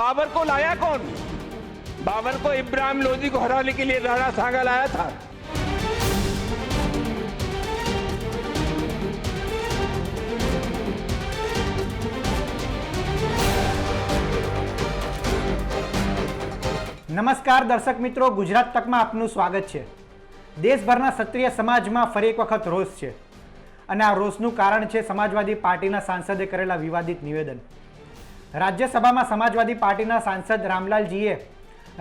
बाबर को लाया कौन? बाबर को इब्राहिम लोदी को हराने के लिए राणा सांगा लाया था। નમસ્કાર દર્શક મિત્રો, ગુજરાત તકમાં આપનું સ્વાગત છે। દેશભરના ક્ષત્રિય સમાજમાં ફરી એક વખત રોષ છે અને આ રોષનું કારણ છે સમાજવાદી પાર્ટીના સાંસદે કરેલા વિવાદિત નિવેદન। રાજ્યસભામાં સમાજવાદી પાર્ટીના સાંસદ રામલાલજીએ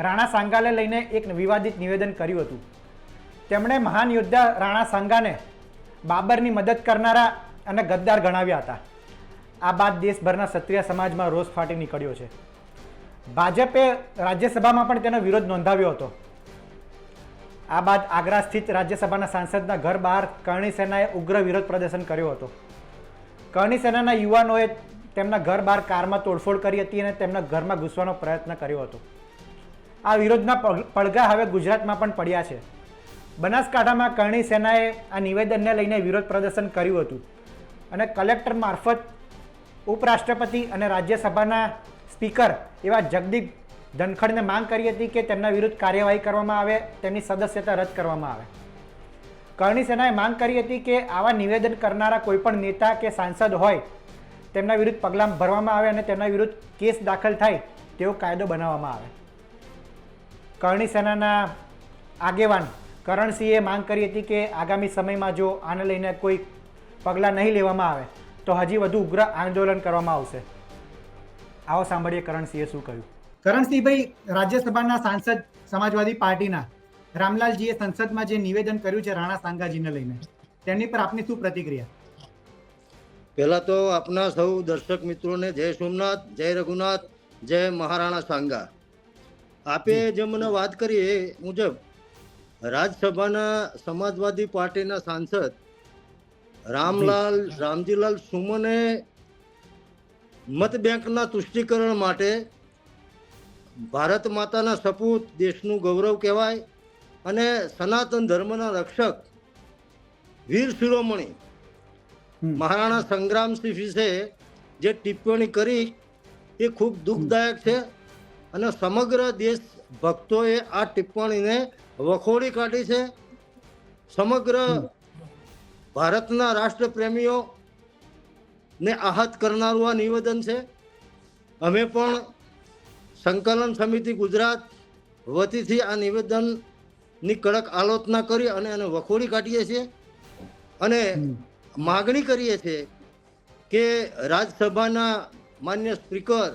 રાણા સાંગાને લઈને એક વિવાદિત નિવેદન કર્યું હતું। તેમણે મહાન યોદ્ધા રાણા સાંગાને બાબરની મદદ કરનારા અને ગદ્દાર ગણાવ્યા હતા। આ બાદ દેશભરના ક્ષત્રિય સમાજમાં રોષ ફાટી નીકળ્યો છે। ભાજપે રાજ્યસભામાં પણ તેનો વિરોધ નોંધાવ્યો હતો। આ બાદ આગ્રા સ્થિત રાજ્યસભાના સાંસદના ઘર બહાર કરણી સેનાએ ઉગ્ર વિરોધ પ્રદર્શન કર્યો હતો। કરણી સેનાના યુવાનોએ તેમના ઘર બહાર કારમાં તોડફોડ કરી હતી અને તેમના ઘરમાં ઘૂસવાનો પ્રયત્ન કર્યો હતો। આ વિરોધના પડઘા હવે ગુજરાતમાં પણ પડ્યા છે। બનાસકાંઠામાં કરણી સેનાએ આ નિવેદનને લઈને વિરોધ પ્રદર્શન કર્યું હતું અને કલેક્ટર મારફત ઉપરાષ્ટ્રપતિ અને રાજ્યસભાના સ્પીકર એવા જગદીપ ધનખડને માંગ કરી હતી કે તેમના વિરુદ્ધ કાર્યવાહી કરવામાં આવે, તેમની સદસ્યતા રદ કરવામાં આવે। કરણી સેનાએ માંગ કરી હતી કે આવા નિવેદન કરનારા કોઈપણ નેતા કે સાંસદ હોય તેમના વિરુદ્ધ પગલાં ભરવામાં આવે અને તેમના વિરુદ્ધ કેસ દાખલ થાય તેવો કાયદો બનાવવામાં આવે। કરણી સેનાના આગેવાન કરણસિંહે માંગ કરી હતી કે આગામી સમયમાં જો આને લઈને કોઈ પગલાં નહીં લેવામાં આવે તો હજી વધુ ઉગ્ર આંદોલન કરવામાં આવશે। આવો સાંભળીએ કરણસિંહે શું કહ્યું। કરણસિંહભાઈ, રાજ્યસભાના સાંસદ સમાજવાદી પાર્ટીના રામલાલજીએ સંસદમાં જે નિવેદન કર્યું છે રાણા સાંગાજીને લઈને, તેની પર આપની શું પ્રતિક્રિયા? પહેલા તો આપના સૌ દર્શક મિત્રોને જય સોમનાથ, જય રઘુનાથ, જય મહારાણા સાંગા। આપે જે મને વાત કરી એ મુજબ રાજ્યસભાના સમાજવાદી પાર્ટીના સાંસદ રામજીલાલ સુમને મત બેંકના તુષ્ટિકરણ માટે ભારત માતાના સપૂત, દેશનું ગૌરવ કહેવાય અને સનાતન ધર્મના રક્ષક વીર શિરોમણી મહારાણા સંગ્રામસિંહ વિશે જે ટિપ્પણી કરી એ ખૂબ દુઃખદાયક છે અને સમગ્ર દેશ ભક્તોએ આ ટિપ્પણીને વખોડી કાઢી છે। સમગ્ર ભારતના રાષ્ટ્રપ્રેમીઓ ને આહત કરનારું આ નિવેદન છે। અમે પણ સંકલન સમિતિ ગુજરાત વતીથી આ નિવેદનની કડક આલોચના કરી અને એને વખોડી કાઢીએ છીએ અને માગણી કરીએ છીએ કે રાજ્યસભાના માન્ય સ્પીકર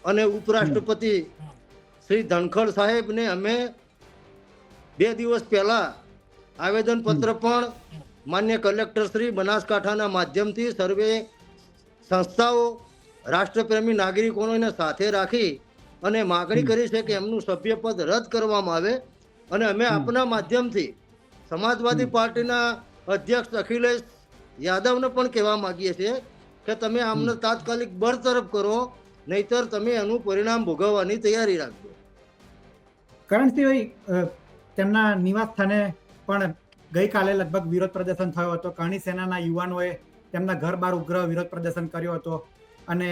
અને ઉપરાષ્ટ્રપતિ શ્રી ધનખડ સાહેબને અમે 2 દિવસ પહેલાં આવેદનપત્ર પણ માન્ય કલેક્ટર શ્રી બનાસકાંઠાના માધ્યમથી સર્વે સંસ્થાઓ, રાષ્ટ્રપ્રેમી નાગરિકોને સાથે રાખી અને માગણી કરી છે કે એમનું સભ્યપદ રદ કરવામાં આવે અને અમે આપના માધ્યમથી સમાજવાદી પાર્ટીના અધ્યક્ષ અખિલેશ યાદવને પણ કહેવા માગીએ છીએ કે તમે આમને તાત્કાલિક બરતરફ કરો, નહીતર તમે એનું પરિણામ ભોગવવાની તૈયારી રાખજો। કરણસિંહભાઈ, તેમના નિવાસ સ્થાને પણ ગઈકાલે લગભગ વિરોધ પ્રદર્શન થયો હતો। કરણી સેનાના યુવાનોએ તેમના ઘર બહાર ઉગ્ર વિરોધ પ્રદર્શન કર્યો હતો અને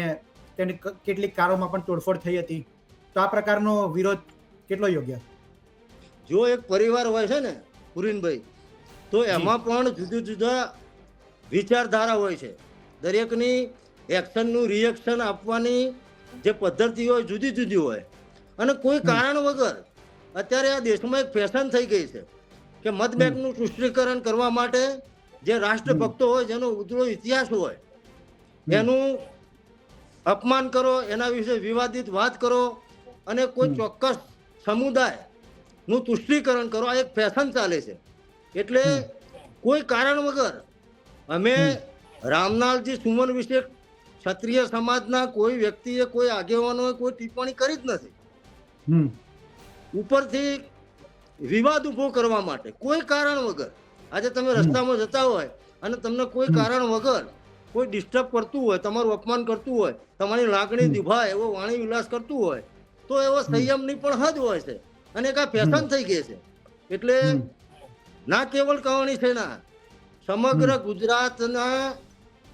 તેની કેટલીક કારોમાં પણ તોડફોડ થઈ હતી। તો આ પ્રકારનો વિરોધ કેટલો યોગ્ય? જો એક પરિવાર હોય છે ને પુરીનભાઈ, તો એમાં પણ જુદા જુદા વિચારધારા હોય છે। દરેકની એક્શનનું રિએક્શન આપવાની જે પદ્ધતિ હોય જુદી જુદી હોય અને કોઈ કારણ વગર અત્યારે આ દેશમાં એક ફેશન થઈ ગઈ છે કે મત બેંકનું તુષ્ટિકરણ કરવા માટે જે રાષ્ટ્રભક્તો હોય, જેનો ઉજળો ઇતિહાસ હોય, એનું અપમાન કરો, એના વિશે વિવાદિત વાત કરો અને કોઈ ચોક્કસ સમુદાયનું તુષ્ટિકરણ કરો, આ એક ફેશન ચાલે છે। એટલે કોઈ કારણ વગર અમે રામલાલજી સુમન વિશે ક્ષત્રિય સમાજના કોઈ વ્યક્તિએ, કોઈ આગેવાનોએ કોઈ ટિપ્પણી કરી જ નથી। ઉપરથી વિવાદ ઊભો કરવા માટે કોઈ કારણ વગર, આજે તમે રસ્તામાં જતા હોય અને તમને કોઈ કારણ વગર કોઈ ડિસ્ટર્બ કરતું હોય, તમારું અપમાન કરતું હોય, તમારી લાગણી દુભાય એવો વાણી વિલાસ કરતું હોય તો એવો સંયમની પણ હદ હોય છે અને એક આ ફેશન થઈ ગઈ છે। એટલે ના કેવળ કરણી સેના, સમગ્ર ગુજરાતના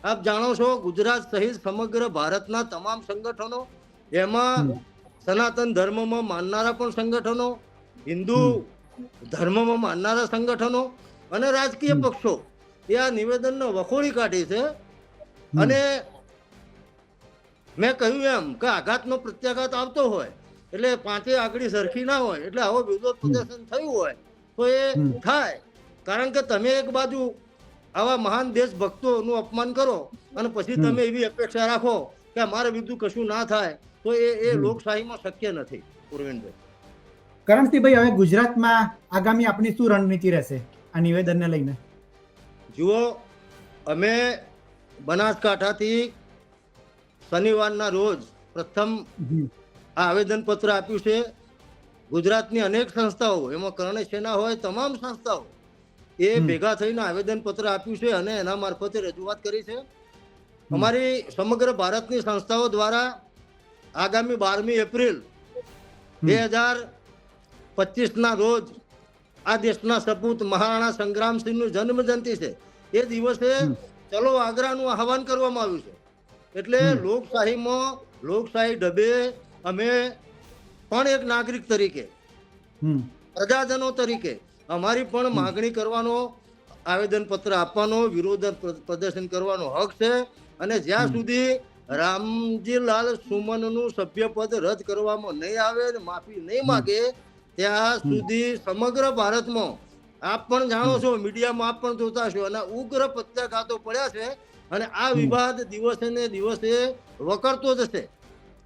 આપ જાણો છો, ગુજરાત સહિત સમગ્ર ભારતના તમામ સંગઠનો, એમાં સનાતન ધર્મમાં માનનારા પણ સંગઠનો, હિન્દુ ધર્મમાં માનનારા સંગઠનો અને રાજકીય પક્ષો એ આ નિવેદનને વખોડી કાઢી છે. અને મેં કહ્યું એમ કે આઘાતનો પ્રત્યાઘાત આવતો હોય એટલે પાંચે આંગળી સરખી ના હોય એટલે આવો વિરોધ પ્રદર્શન થયું હોય તો એ થાય. કારણ કે તમે એક બાજુ આવા મહાન દેશભક્તોનું અપમાન કરો અને પછી તમે એવી અપેક્ષા રાખો કે અમારે બીજું કશું ના થાય તો એ લોકશાહીમાં શક્ય નથી. પૂર્વેનભાઈ, કરણસિંહભાઈ, હવે ગુજરાતમાં આગામી આપની શું રણનીતિ રહેશે આ નિવેદનને લઈને? જુઓ, અમે બનાસકાંઠાથી શનિવારના રોજ પ્રથમ આ આવેદનપત્ર આપ્યું છે. ગુજરાતની અનેક સંસ્થાઓ, એમાં કરણી સેના હોય તમામ સંસ્થાઓ એ ભેગા થઈને આવેદનપત્ર આપ્યું છે અને એના મારફતે રજૂઆત કરી છે. અમારી સમગ્ર ભારતની સંસ્થાઓ દ્વારા આગામી 12મી એપ્રિલ 2025ના રોજ આ દેશના સપૂત મહારાણા સંગ્રામસિંહનું જન્મ જયંતિ છે. એ દિવસે ચલો આગ્રાનું આહવાન કરવામાં આવ્યું છે. એટલે લોકશાહી ઢબે અમે પણ એક નાગરિક તરીકે, પ્રજાજનો તરીકે અમારી પણ માગણી કરવાનો, આવેદનપત્ર આપવાનો, વિરોધ પ્રદર્શન કરવાનો હક છે. અને જ્યાં સુધી રામજીલાલ સુમનનું સભ્યપદ રદ કરવામાં નહીં આવે, માફી નહીં માગે, ત્યાં સુધી સમગ્ર ભારતમાં આપ પણ જાણો છો, મીડિયામાં આપ પણ જોતા છો, અને ઉગ્ર પ્રત્યાઘાતો પડ્યા છે. અને આ વિવાદ દિવસે ને દિવસે વકરતો જશે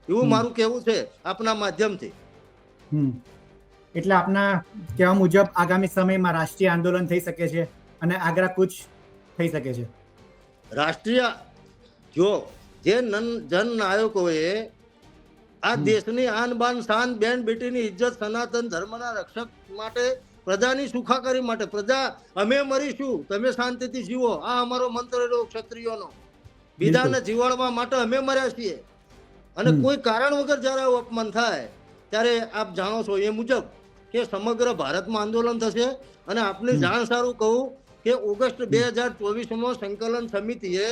એવું મારું કહેવું છે આપના માધ્યમથી. એટલે આપના કહેવા મુજબ આગામી સમયમાં રાષ્ટ્રીય આંદોલન થઈ શકે છે અને આગ્રા કૂચ થઈ શકે છે. રાષ્ટ્રીય જો જે જનનાયકોએ આ દેશની આન બાન શાન, બેન બેટીની ઇજ્જત, સનાતન ધર્મના રક્ષક માટે, પ્રજાની સુખાકારી માટે, પ્રજા અમે મરીશું તમે શાંતિથી જીવો, આ અમારો મંત્ર રહ્યો ક્ષત્રિયોનો. બીજાને જીવાડવા માટે અમે મર્યા છીએ. અને કોઈ કારણ વગર જ્યારે આવું અપમાન થાય ત્યારે આપ જાણો છો એ મુજબ કે સમગ્ર ભારતમાં આંદોલન થશે. અને આપને જાણ સારું કહું કે ઓગસ્ટ 2024માં સંકલન સમિતિએ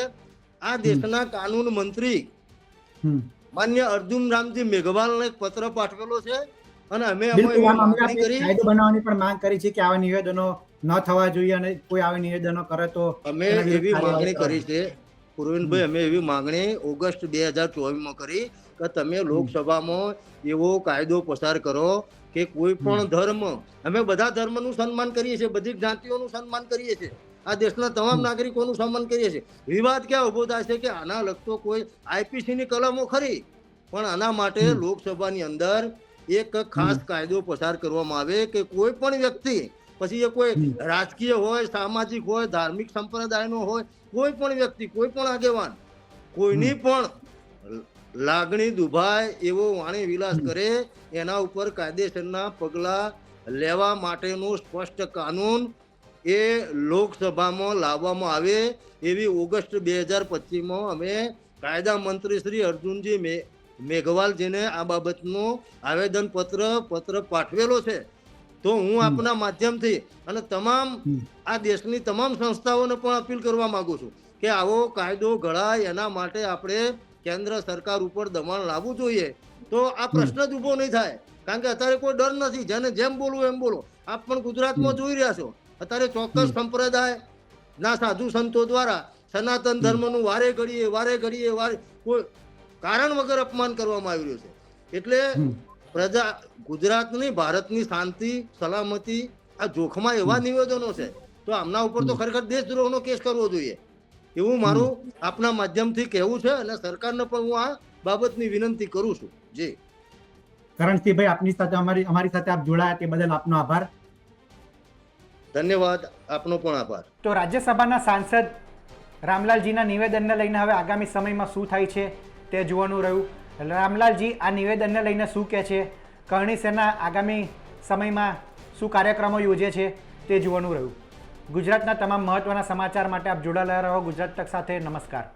આ દેશના કાનૂન મંત્રી માન્ય અર્જુન રામજી મેઘવાલને એક પત્ર પાઠવેલો છે. અને અમે કાયદો બનાવવાની પણ માંગ કરી છે કે આવા નિવેદનો ન થવા જોઈએ અને કોઈ આવા નિવેદનો કરે તો અમે એવી માંગણી કરી છે. પૂર્વેનભાઈ, અમે એવી માંગણી ઓગસ્ટ 2024માં કરી કે તમે લોકસભામાં એવો કાયદો પસાર કરો કે કોઈ પણ ધર્મ, અમે બધા ધર્મનું સન્માન કરીએ છીએ, બધી જ્ઞાતિઓનું સન્માન કરીએ છીએ, આ દેશના તમામ નાગરિકોનું સન્માન કરીએ છીએ. વિવાદ ક્યાં ઉભો થાય છે કે આના લગતો કોઈ આઈપીસીની કલમો ખરી, પણ આના માટે લોકસભાની અંદર એક ખાસ કાયદો પસાર કરવામાં આવે કે કોઈ પણ વ્યક્તિ, પછી એ કોઈ રાજકીય હોય, સામાજિક હોય, ધાર્મિક સંપ્રદાયનો હોય, કોઈ પણ વ્યક્તિ, કોઈ પણ આગેવાન કોઈની પણ લાગણી દુભાય એવો વાણી વિલાસ કરે એના ઉપર કાયદેસરના પગલાં લેવા માટેનું સ્પષ્ટ કાનૂન એ લોકસભામાં લાવવામાં આવે એવી ઓગસ્ટ 2025માં અમે કાયદા મંત્રી શ્રી અર્જુનજી મેઘવાલજીને આ બાબતનું પત્ર પાઠવેલો છે. તો હું આપના માધ્યમથી અને તમામ આ દેશની તમામ સંસ્થાઓને પણ અપીલ કરવા માંગુ છું કે આવો કાયદો ઘડાય એના માટે આપણે કેન્દ્ર સરકાર ઉપર દબાણ લાવવું જોઈએ. તો આ પ્રશ્ન જ ઊભો નહીં થાય. કારણ કે અત્યારે કોઈ ડર નથી, જેને જેમ બોલવું એમ બોલો. આપ પણ ગુજરાતમાં જોઈ રહ્યા છો, અત્યારે ચોક્કસ સંપ્રદાય ના સાધુ સંતો દ્વારા સનાતન ધર્મનું વારે ઘડીએ કોઈ કારણ વગર અપમાન કરવામાં આવી રહ્યું છે. એટલે પ્રજા, ગુજરાતની, ભારતની શાંતિ સલામતી આ જોખમાં એવા નિવેદનો છે તો આમના ઉપર તો ખરેખર દેશદ્રોહનો કેસ કરવો જોઈએ એવું મારું આપના માધ્યમથી કહેવું છે. અને સરકારને પણ હું આ બાબતની વિનંતી કરું છું. જી કરણસિંહભાઈ, આપની સાથે અમારી સાથે આપ જોડાયા તે બદલ આપનો આભાર. ધન્યવાદ. આપનો પણ આભાર. તો રાજ્યસભાના સાંસદ રામલાલજીના નિવેદનને લઈને હવે આગામી સમયમાં શું થાય છે તે જોવાનું રહ્યું. રામલાલજી આ નિવેદનને લઈને શું કહે છે, કરણી સેના આગામી સમયમાં શું કાર્યક્રમો યોજે છે તે જોવાનું રહ્યું. ગુજરાતના તમામ મહત્વના સમાચાર માટે આપ જોડાયેલા રહો ગુજરાત તક સાથે. નમસ્કાર.